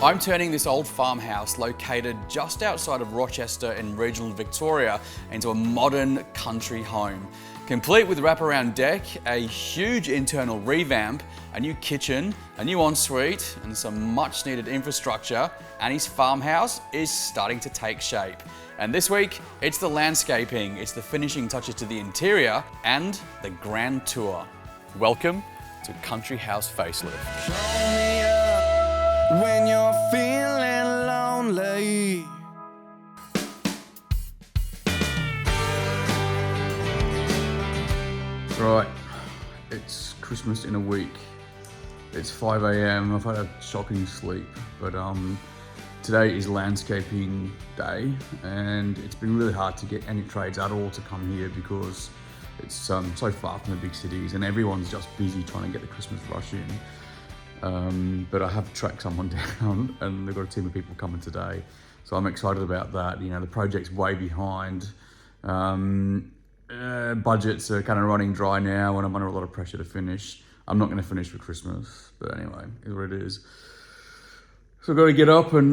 I'm turning this old farmhouse located just outside of Rochester in regional Victoria into a modern country home. Complete with wraparound deck, a huge internal revamp, a new kitchen, a new ensuite, and some much needed infrastructure, and his farmhouse is starting to take shape. And this week, it's the landscaping, it's the finishing touches to the interior, and the grand tour. Welcome to Country House Facelift. When you're feeling lonely. Right, it's Christmas in a week. It's 5 a.m. I've had a shocking sleep, but today is landscaping day, and it's been really hard to get any trades at all to come here because it's so far from the big cities, and everyone's just busy trying to get the Christmas rush in. But I have tracked someone down, and they've got a team of people coming today, so I'm excited about that. You know, the project's way behind. Budgets are kind of running dry now, and I'm under a lot of pressure to finish. I'm not going to finish for Christmas, but anyway, it's what it is. So I've got to get up and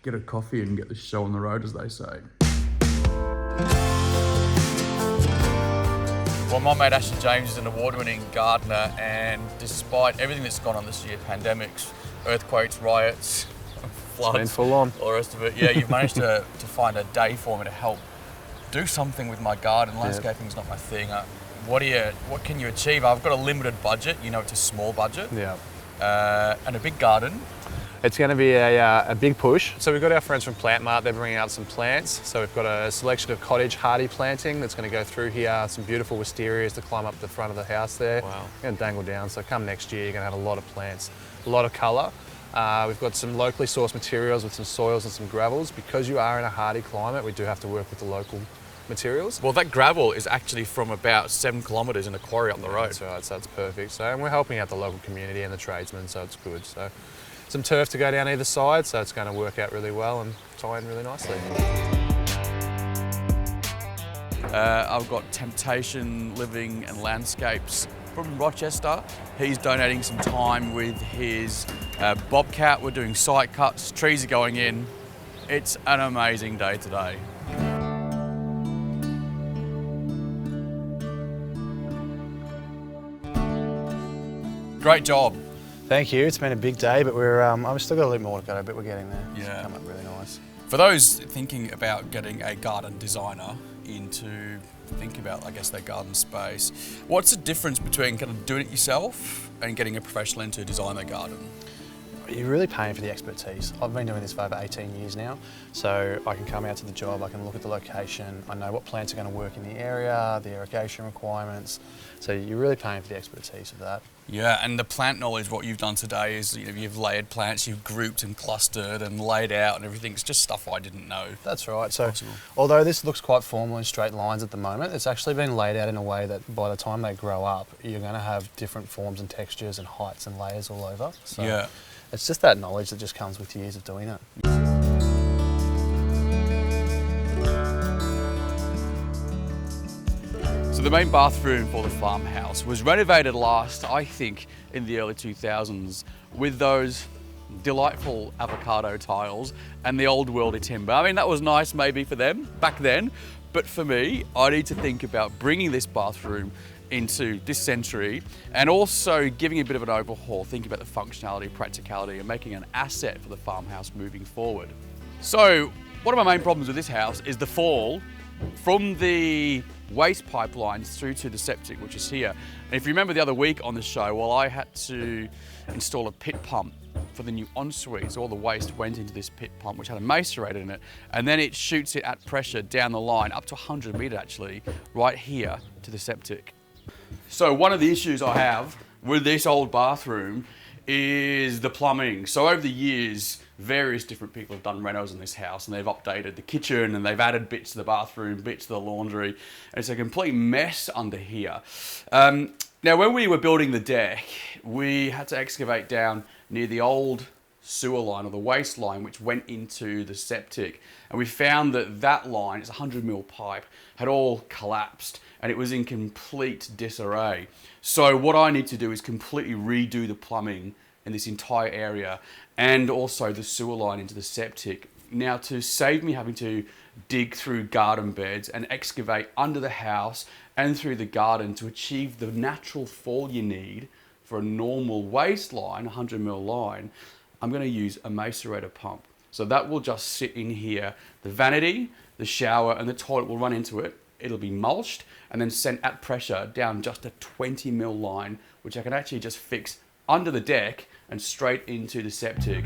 get a coffee and get the show on the road, as they say. Well, my mate Ashley James is an award-winning gardener, and despite everything that's gone on this year, pandemics, earthquakes, riots, floods, it's been full on. All the rest of it, yeah, you've managed to find a day for me to help do something with my garden. Landscaping's not my thing. What can you achieve? I've got a limited budget. You know, it's a small budget. Yeah. And a big garden. It's going to be a big push. So we've got our friends from Plant Mart. They're bringing out some plants. So we've got a selection of cottage hardy planting that's going to go through here. Some beautiful wisterias to climb up the front of the house there. Wow. And dangle down. So come next year, you're going to have a lot of plants, a lot of colour. We've got some locally sourced materials with some soils and some gravels. Because you are in a hardy climate, we do have to work with the local materials. Well, that gravel is actually from about 7 kilometres in a quarry up the road. That's right, so that's perfect. So, and we're helping out the local community and the tradesmen, so it's good. So some turf to go down either side, so it's going to work out really well and tie in really nicely. I've got Temptation Living and Landscapes from Rochester. He's donating some time with his bobcat. We're doing site cuts, trees are going in. It's an amazing day today. Great job. Thank you. It's been a big day, but I've still got a little more to go, but we're getting there. Yeah. It's come up really nice. For those thinking about getting a garden designer in to think about, I guess, their garden space, what's the difference between kind of doing it yourself and getting a professional in to design their garden? You're really paying for the expertise. I've been doing this for over 18 years now, so I can come out to the job, I can look at the location, I know what plants are going to work in the area, the irrigation requirements, so you're really paying for the expertise of that. Yeah, and the plant knowledge, what you've done today is, you know, you've layered plants, you've grouped and clustered and laid out and everything. It's just stuff I didn't know. That's right. So although this looks quite formal in straight lines at the moment, it's actually been laid out in a way that by the time they grow up, you're going to have different forms and textures and heights and layers all over. So yeah. It's just that knowledge that just comes with years of doing it. So the main bathroom for the farmhouse was renovated last, I think, in the early 2000s with those delightful avocado tiles and the old worldy timber. I mean, that was nice maybe for them back then, but for me, I need to think about bringing this bathroom into this century and also giving a bit of an overhaul, thinking about the functionality, practicality, and making an asset for the farmhouse moving forward. So one of my main problems with this house is the fall from the waste pipelines through to the septic, which is here. And if you remember the other week on the show, well, I had to install a pit pump for the new ensuite. So all the waste went into this pit pump, which had a macerator in it, and then it shoots it at pressure down the line, up to 100 metres actually, right here to the septic. So one of the issues I have with this old bathroom is the plumbing. So over the years, various different people have done renos in this house, and they've updated the kitchen and they've added bits to the bathroom, bits to the laundry, and it's a complete mess under here. Now, when we were building the deck, we had to excavate down near the old sewer line or the waste line which went into the septic, and we found that that line, it's a 100mm pipe, had all collapsed and it was in complete disarray. So what I need to do is completely redo the plumbing in this entire area, and also the sewer line into the septic. Now, to save me having to dig through garden beds and excavate under the house and through the garden to achieve the natural fall you need for a normal waste line, 100 mil line, I'm going to use a macerator pump. So that will just sit in here. The vanity, the shower and the toilet will run into it. It'll be mulched and then sent at pressure down just a 20 mil line, which I can actually just fix under the deck and straight into the septic.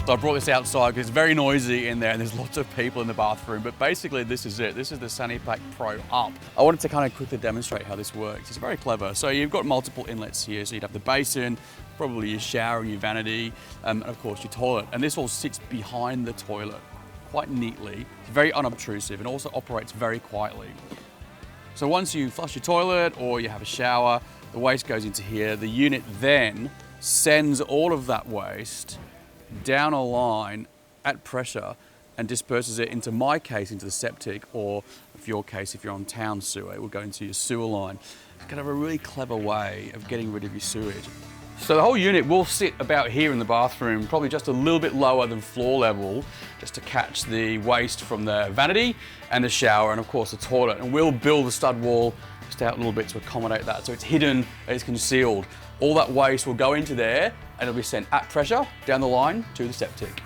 So I brought this outside because it's very noisy in there and there's lots of people in the bathroom, but basically this is it. This is the Sanipack Pro Up. I wanted to kind of quickly demonstrate how this works. It's very clever. So you've got multiple inlets here. So you'd have the basin, probably your shower and your vanity, and of course your toilet. And this all sits behind the toilet quite neatly. It's very unobtrusive and also operates very quietly. So once you flush your toilet or you have a shower, the waste goes into here. The unit then sends all of that waste down a line at pressure and disperses it, into my case, into the septic, or for your case, if you're on town sewer, it will go into your sewer line. It's kind of a really clever way of getting rid of your sewage. So the whole unit will sit about here in the bathroom, probably just a little bit lower than floor level, just to catch the waste from the vanity and the shower and of course the toilet. And we'll build the stud wall just out a little bit to accommodate that. So it's hidden, it's concealed. All that waste will go into there and it'll be sent at pressure down the line to the septic.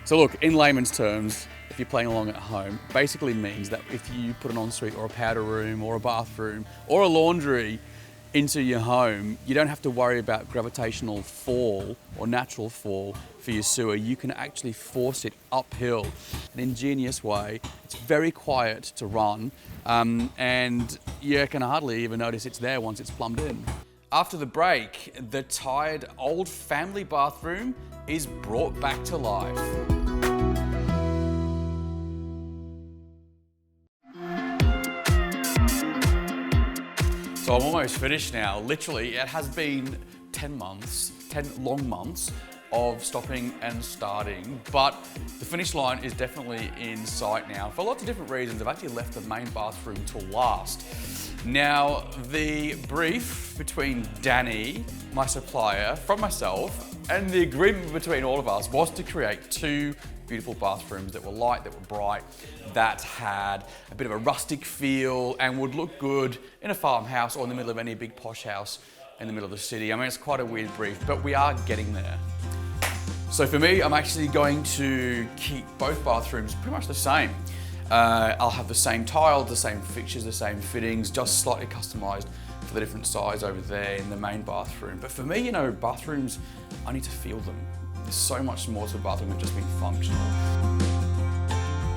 So look, in layman's terms, if you're playing along at home, basically means that if you put an ensuite or a powder room or a bathroom or a laundry into your home, you don't have to worry about gravitational fall or natural fall for your sewer. You can actually force it uphill. An ingenious way. It's very quiet to run, and you can hardly even notice it's there once it's plumbed in. After the break, the tired old family bathroom is brought back to life. So I'm almost finished now. Literally, it has been 10 months, 10 long months of stopping and starting, but the finish line is definitely in sight now. For lots of different reasons, I've actually left the main bathroom till last. Now, the brief between Dani, my supplier, from myself, and the agreement between all of us was to create two beautiful bathrooms that were light, that were bright, that had a bit of a rustic feel and would look good in a farmhouse or in the middle of any big posh house in the middle of the city. I mean, it's quite a weird brief, but we are getting there. So for me, I'm actually going to keep both bathrooms pretty much the same. I'll have the same tiles, the same fixtures, the same fittings, just slightly customized for the different size over there in the main bathroom. But for me, you know, bathrooms, I need to feel them. There's so much more to a bathroom than just being functional.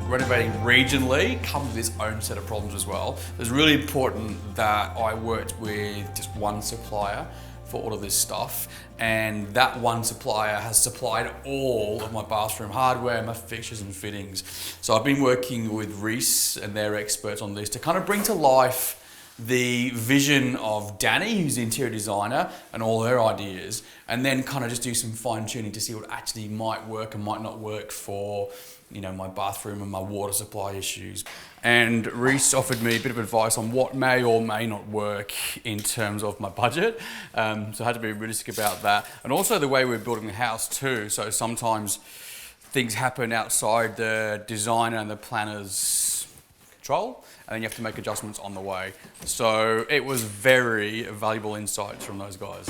Renovating regionally comes with its own set of problems as well. It's really important that I worked with just one supplier for all of this stuff, and that one supplier has supplied all of my bathroom hardware, my fixtures and fittings. So I've been working with Reese and their experts on this to kind of bring to life the vision of Dani, who's the interior designer, and all her ideas, and then kind of just do some fine tuning to see what actually might work and might not work for, you know, my bathroom and my water supply issues. And Reese offered me a bit of advice on what may or may not work in terms of my budget. So I had to be realistic about that. And also the way we're building the house too. So sometimes things happen outside the designer and the planner's control, and then you have to make adjustments on the way. So it was very valuable insights from those guys.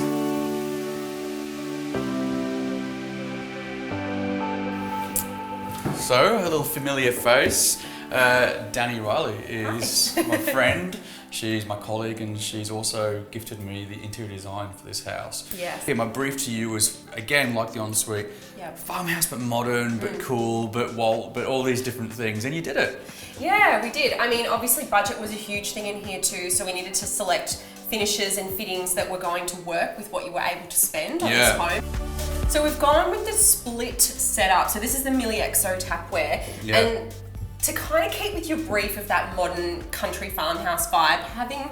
So, a little familiar face. Dani Reilly is my friend. She's my colleague, and she's also gifted me the interior design for this house. Yes. Yeah, my brief to you was, again, like the ensuite, Yep. farmhouse but modern, but cool, but Walt, but all these different things, and you did it. Yeah, we did. I mean, obviously budget was a huge thing in here too, so we needed to select finishes and fittings that were going to work with what you were able to spend on this home. So we've gone with the split setup. So this is the Milli Exo tapware. Yeah. And to kind of keep with your brief of that modern country farmhouse vibe, having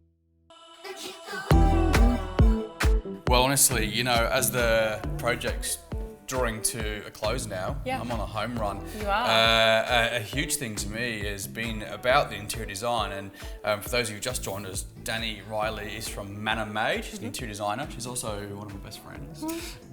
honestly, you know, as the project's drawing to a close now, I'm on a home run. You are. A huge thing to me has been about the interior design, and for those of you who just joined us, Dani Reilly is from Manor Made. She's an interior designer. She's also one of my best friends.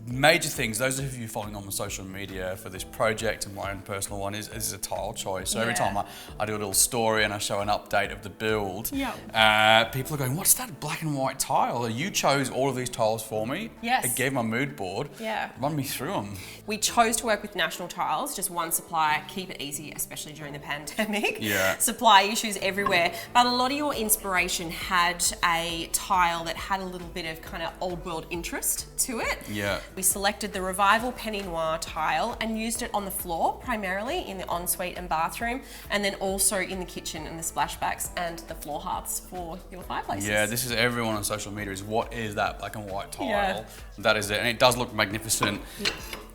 Major things, those of you following on social media for this project and my own personal one, is a tile choice. So every time I do a little story and I show an update of the build, people are going, what's that black and white tile? You chose all of these tiles for me. Yes. It gave my mood board. Yeah. Run me through them. We chose to work with National Tiles, just one supplier, keep it easy, especially during the pandemic. Yeah. Supply issues everywhere. But a lot of your inspiration had a tile that had a little bit of kind of old world interest to it. Yeah. We selected the Revival Penny Noir tile and used it on the floor, primarily in the ensuite and bathroom, and then also in the kitchen and the splashbacks and the floor hearths for your fireplaces. Yeah, this is everyone on social media is, what is that black and white tile? Yeah. That is it, and it does look magnificent.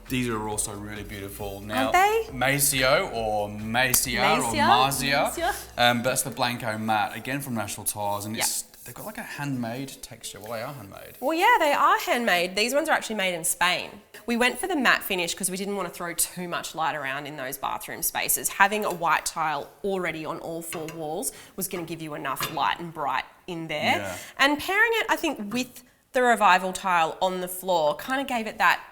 These are also really beautiful. Now, Aren't they? Maceo or Macia or Marzia. That's the Blanco matte, again from National Tiles, and they've got like a handmade texture. Well, they are handmade. Well, yeah, they are handmade. These ones are actually made in Spain. We went for the matte finish because we didn't want to throw too much light around in those bathroom spaces. Having a white tile already on all 4 walls was going to give you enough light and bright in there. Yeah. And pairing it, I think, with the Revival tile on the floor kind of gave it that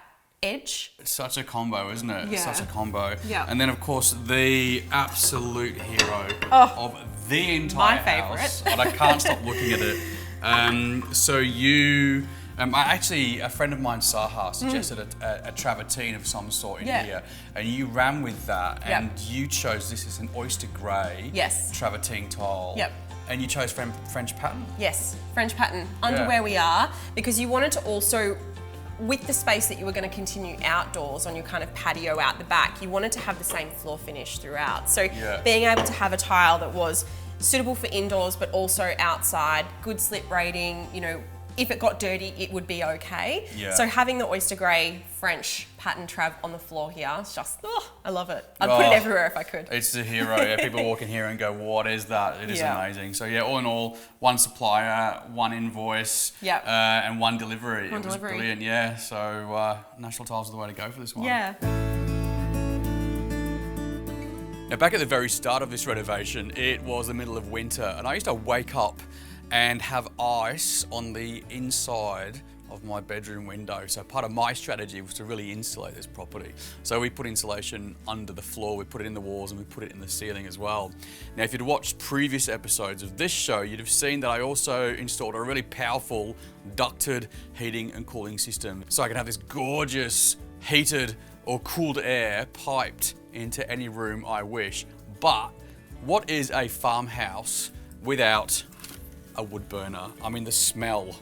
edge. It's such a combo, isn't it? Yeah. It's such a combo. Yeah. And then, of course, the absolute hero of the entire house. And I can't stop looking at it. So you... a friend of mine, Saha, suggested a travertine of some sort in here, and you ran with that, and you chose this as an oyster grey travertine tile. Yep. And you chose French pattern? Yes, French pattern, under where we are, because you wanted to also, with the space that you were going to continue outdoors on your kind of patio out the back, you wanted to have the same floor finish throughout. So being able to have a tile that was suitable for indoors, but also outside, good slip rating, you know, if it got dirty, it would be okay. Yeah. So having the oyster grey French pattern trav on the floor here is just, I love it. I'd put it everywhere if I could. It's the hero. Yeah, people walk in here and go, what is that? It is amazing. So yeah, all in all, one supplier, one invoice, and one delivery. It was brilliant, yeah. So National Tiles are the way to go for this one. Yeah. Now, back at the very start of this renovation, it was the middle of winter, and I used to wake up and have ice on the inside of my bedroom window. So part of my strategy was to really insulate this property. So we put insulation under the floor, we put it in the walls, and we put it in the ceiling as well. Now, if you'd watched previous episodes of this show, you'd have seen that I also installed a really powerful ducted heating and cooling system. So I can have this gorgeous heated or cooled air piped into any room I wish. But what is a farmhouse without a wood burner? I mean, the smell,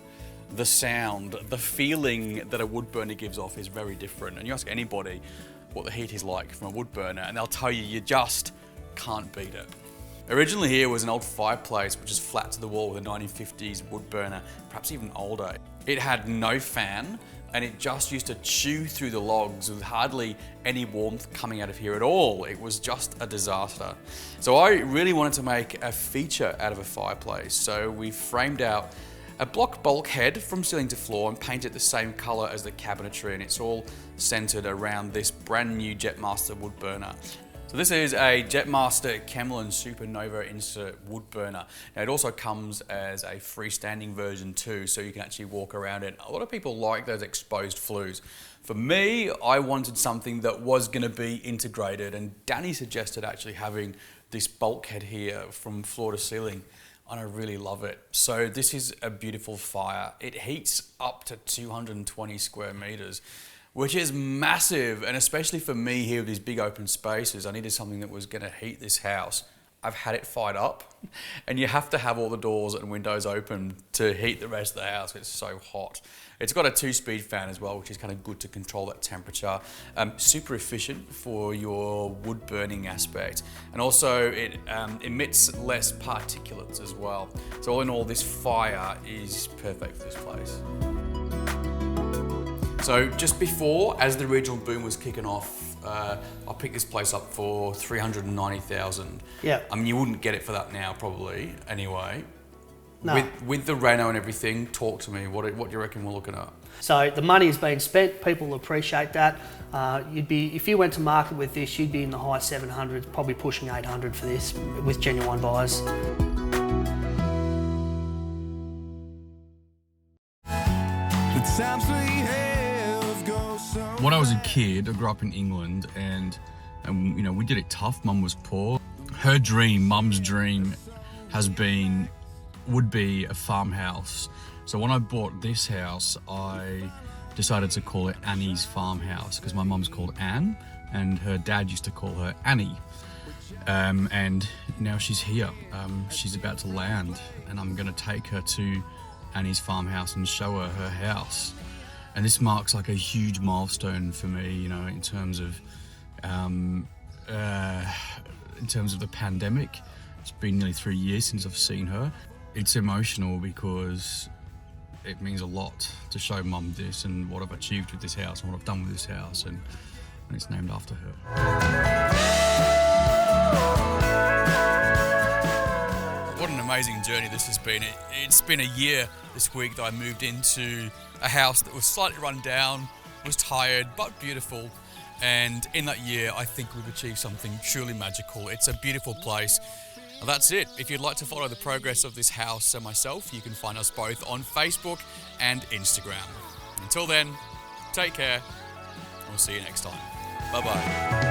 the sound, the feeling that a wood burner gives off is very different. And you ask anybody what the heat is like from a wood burner, and they'll tell you, you just can't beat it. Originally here was an old fireplace which is flat to the wall with a 1950s wood burner, perhaps even older. It had no fan, and it just used to chew through the logs with hardly any warmth coming out of here at all. It was just a disaster. So I really wanted to make a feature out of a fireplace. So we framed out a block bulkhead from ceiling to floor and painted the same color as the cabinetry, and it's all centered around this brand new Jetmaster wood burner. So this is a Jetmaster Kemlin Supernova insert wood burner. Now, it also comes as a freestanding version too, so you can actually walk around it. A lot of people like those exposed flues. For me, I wanted something that was going to be integrated, and Dani suggested actually having this bulkhead here from floor to ceiling, and I really love it. So this is a beautiful fire. It heats up to 220 square meters, which is massive, and especially for me here with these big open spaces, I needed something that was going to heat this house. I've had it fired up, and you have to have all the doors and windows open to heat the rest of the house. It's so hot. It's got a 2-speed fan as well, which is kind of good to control that temperature. Super efficient for your wood burning aspect, and also it emits less particulates as well. So all in all, this fire is perfect for this place. So just before, as the regional boom was kicking off, I picked this place up for $390,000. Yeah. I mean, you wouldn't get it for that now, probably, anyway. No. With the reno and everything, talk to me. What do you reckon we're looking at? So the money has been spent, people appreciate that. If you went to market with this, you'd be in the high 700s, probably pushing 800 for this with genuine buyers. When I was a kid, I grew up in England, and you know, we did it tough. Mum was poor. Her dream, Mum's dream, would be a farmhouse. So when I bought this house, I decided to call it Annie's Farmhouse because my mum's called Anne, and her dad used to call her Annie. And now she's here. She's about to land, and I'm going to take her to Annie's farmhouse and show her her house. And this marks like a huge milestone for me, you know, in terms of the pandemic. It's been nearly 3 years since I've seen her. It's emotional because it means a lot to show Mum this and what I've achieved with this house and what I've done with this house, and it's named after her. What an amazing journey this has been. It's been a year this week that I moved into a house that was slightly run down, was tired but beautiful, and in that year I think we've achieved something truly magical. It's a beautiful place. Well, that's it. If you'd like to follow the progress of this house and myself, you can find us both on Facebook and Instagram. Until then, take care. We'll see you next time. Bye-bye.